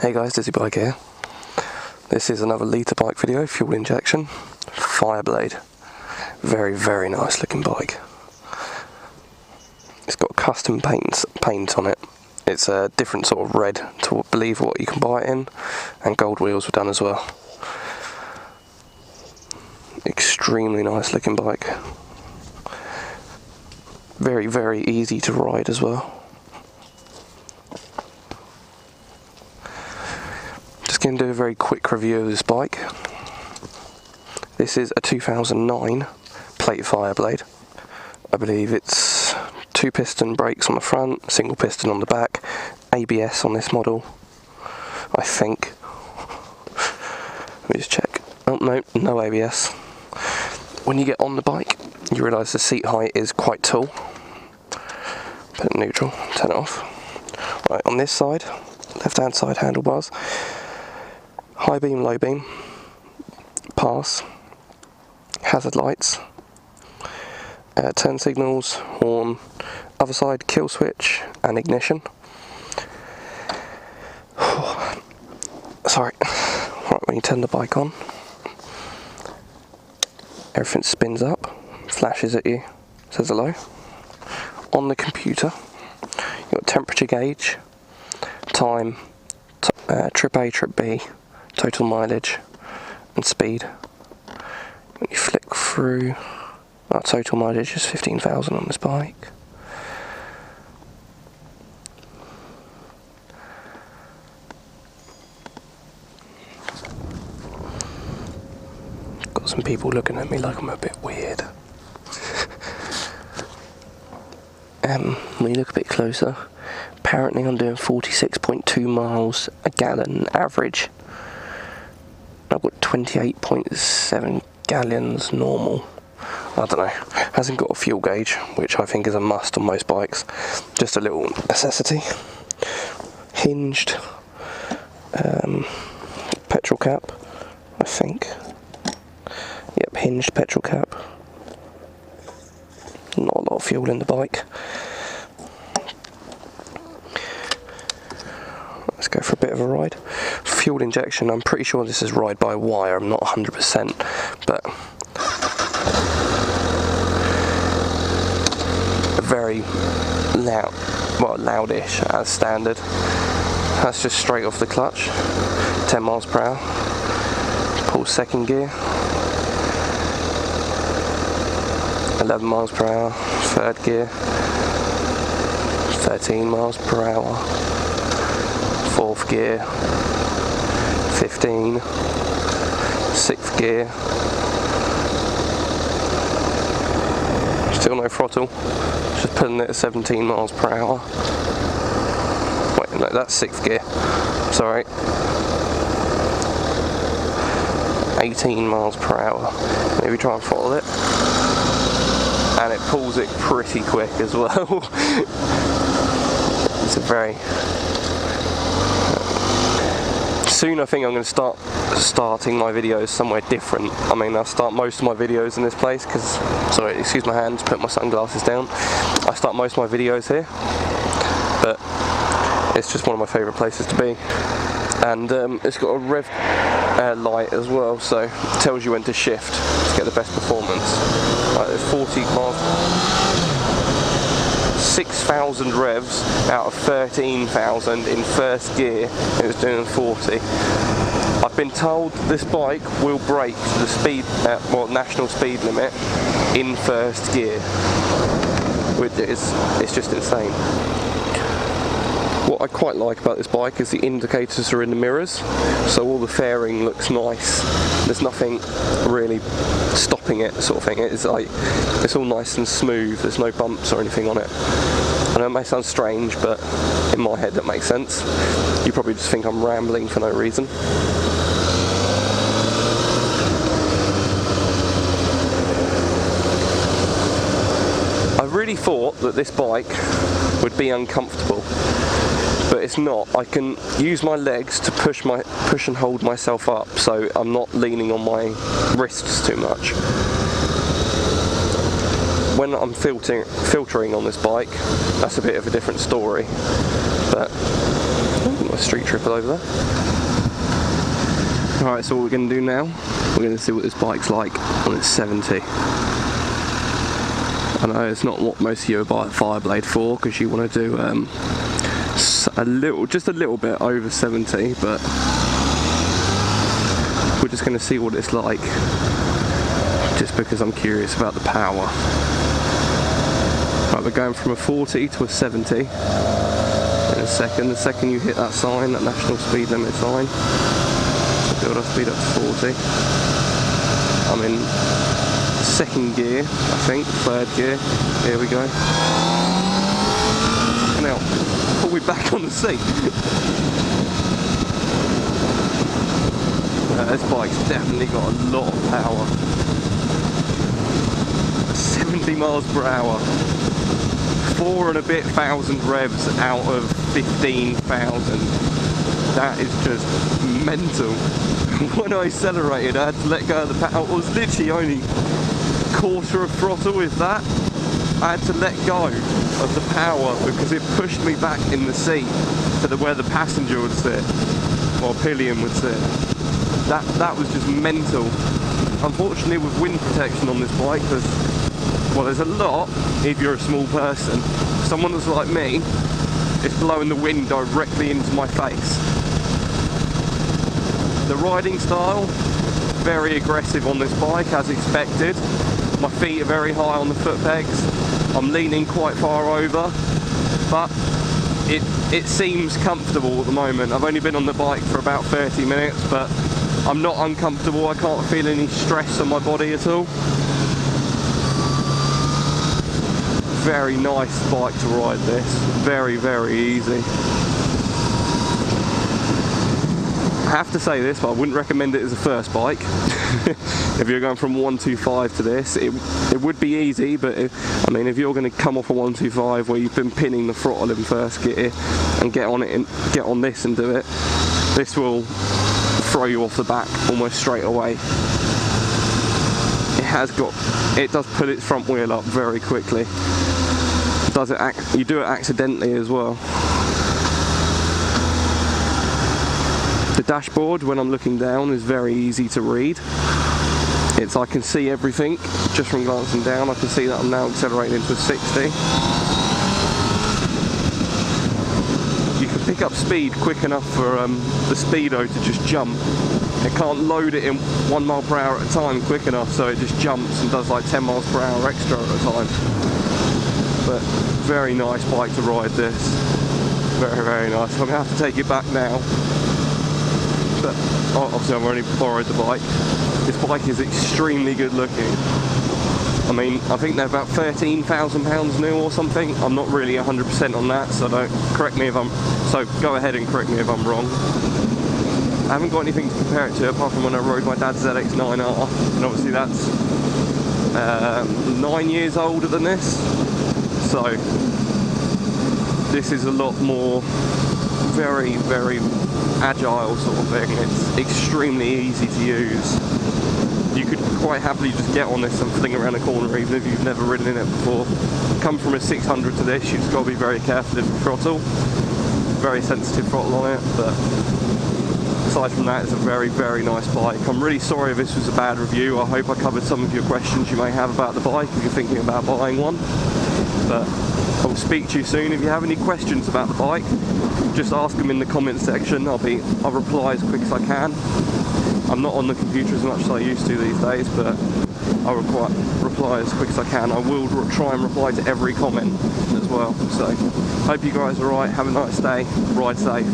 Hey guys, DizzyBiker here. This is another litre bike video, fuel injection, Fireblade. Very, very nice looking bike. It's got custom paint on it. It's a different sort of red to believe what you can buy it in, and gold wheels were done as well. Extremely nice looking bike. Very, very easy to ride as well. Going to do a very quick review of this bike. This is a 2009 plate Fireblade. I believe it's 2-piston brakes on the front, single piston on the back, ABS on this model, I think. Let me just check. Oh no, no ABS. When you get on the bike, you realise the seat height is quite tall. Put it neutral, turn it off. Right, on this side, left hand side handlebars. High beam, low beam, pass, hazard lights, turn signals, horn, other side kill switch and ignition. Sorry. Right, when you turn the bike on, everything spins up, flashes at you, says hello. On the computer, you've got temperature gauge, time, trip A, trip B, total mileage and speed. When you flick through, our total mileage is 15,000 on this bike. Got some people looking at me like I'm a bit weird. When you look a bit closer, apparently I'm doing 46.2 miles a gallon average. I've got 28.7 gallons normal. I don't know. Hasn't got a fuel gauge, which I think is a must on most bikes. Just a little necessity. Hinged petrol cap, I think. Yep, hinged petrol cap. Not a lot of fuel in the bike. Let's go for a bit of a ride. Fuel injection, I'm pretty sure this is ride by wire, I'm not 100%, but very loud, well, loudish as standard. That's just straight off the clutch, 10 miles per hour. Pull second gear, 11 miles per hour, third gear, 13 miles per hour, fourth gear, 15, sixth gear, still no throttle, just putting it at 17 miles per hour. Wait, no, that's sixth gear, sorry, 18 miles per hour. Maybe try and throttle it, and it pulls it pretty quick as well. It's a very... Soon I think I'm going to starting my videos somewhere different. I mean, I'll start most of my videos in this place because, sorry, excuse my hands, put my sunglasses down. I start most of my videos here, but it's just one of my favourite places to be. And it's got a rev light as well, so it tells you when to shift to get the best performance. Like, there's 40 miles. 6,000 revs out of 13,000 in first gear. It was doing 40. I've been told this bike will break the speed, national speed limit in first gear, which it's just insane. What I quite like about this bike is the indicators are in the mirrors, so all the fairing looks nice. There's nothing really stopping it, sort of thing. It's like, it's all nice and smooth, there's no bumps or anything on it. I know it may sound strange, but in my head that makes sense. You probably just think I'm rambling for no reason. I really thought that this bike would be uncomfortable, but it's not. I can use my legs to push and hold myself up, so I'm not leaning on my wrists too much. When I'm filtering on this bike, that's a bit of a different story, but my street triple over there. Alright, so what we're going to do now, we're going to see what this bike's like when it's 70. I know it's not what most of you buy a Fireblade for, because you want to do just a little bit over 70, but we're just going to see what it's like, just because I'm curious about the power. Right, we're going from a 40 to a 70 in a second. The second you hit that sign, that national speed limit sign, build our speed up to 40. I'm in second gear, I think, third gear. Here we go. Now, pull me back on the seat. This bike's definitely got a lot of power. 70 miles per hour. 4 and a bit thousand revs out of 15,000. That is just mental. When I accelerated, I had to let go of the power. I was literally only quarter of throttle with that. I had to let go of the power because it pushed me back in the seat to where the passenger would sit, or pillion would sit. That was just mental. Unfortunately, with wind protection on this bike, well, there's a lot if you're a small person. Someone that's like me, it's blowing the wind directly into my face. The riding style, very aggressive on this bike as expected. My feet are very high on the foot pegs. I'm leaning quite far over, but it seems comfortable at the moment. I've only been on the bike for about 30 minutes, but I'm not uncomfortable. I can't feel any stress on my body at all. Very nice bike to ride this. Very, very easy. I have to say this, but I wouldn't recommend it as a first bike. If you're going from 125 to this, it would be easy, but I mean, if you're going to come off a 125 where you've been pinning the throttle in first gear and get on it and get on this and do it, this will throw you off the back almost straight away. It does pull its front wheel up very quickly. You do it accidentally as well. The dashboard, when I'm looking down, is very easy to read. I can see everything just from glancing down. I can see that I'm now accelerating into a 60. You can pick up speed quick enough for the speedo to just jump. It can't load it in 1 mile per hour at a time quick enough, so it just jumps and does like 10 miles per hour extra at a time. But very nice bike to ride this. Very, very nice. I'm going to have to take it back now. But obviously I've only borrowed the bike. This bike is extremely good looking. I mean, I think they're about £13,000 new or something. I'm not really 100% on that, so go ahead and correct me if I'm wrong. I haven't got anything to compare it to apart from when I rode my dad's ZX9R, and obviously that's 9 years older than this. So this is a lot more very, very agile sort of thing. It's extremely easy to use. You could quite happily just get on this and fling around a corner even if you've never ridden in it before. Come from a 600 to this, you've just got to be very careful of the throttle. Very sensitive throttle on it, but aside from that, it's a very, very nice bike. I'm really sorry if this was a bad review. I hope I covered some of your questions you may have about the bike if you're thinking about buying one. But I'll speak to you soon. If you have any questions about the bike, just ask them in the comments section. I'll reply as quick as I can. I'm not on the computer as much as I used to these days, but I'll reply as quick as I can. I will try and reply to every comment as well. So, hope you guys are alright. Have a nice day. Ride safe.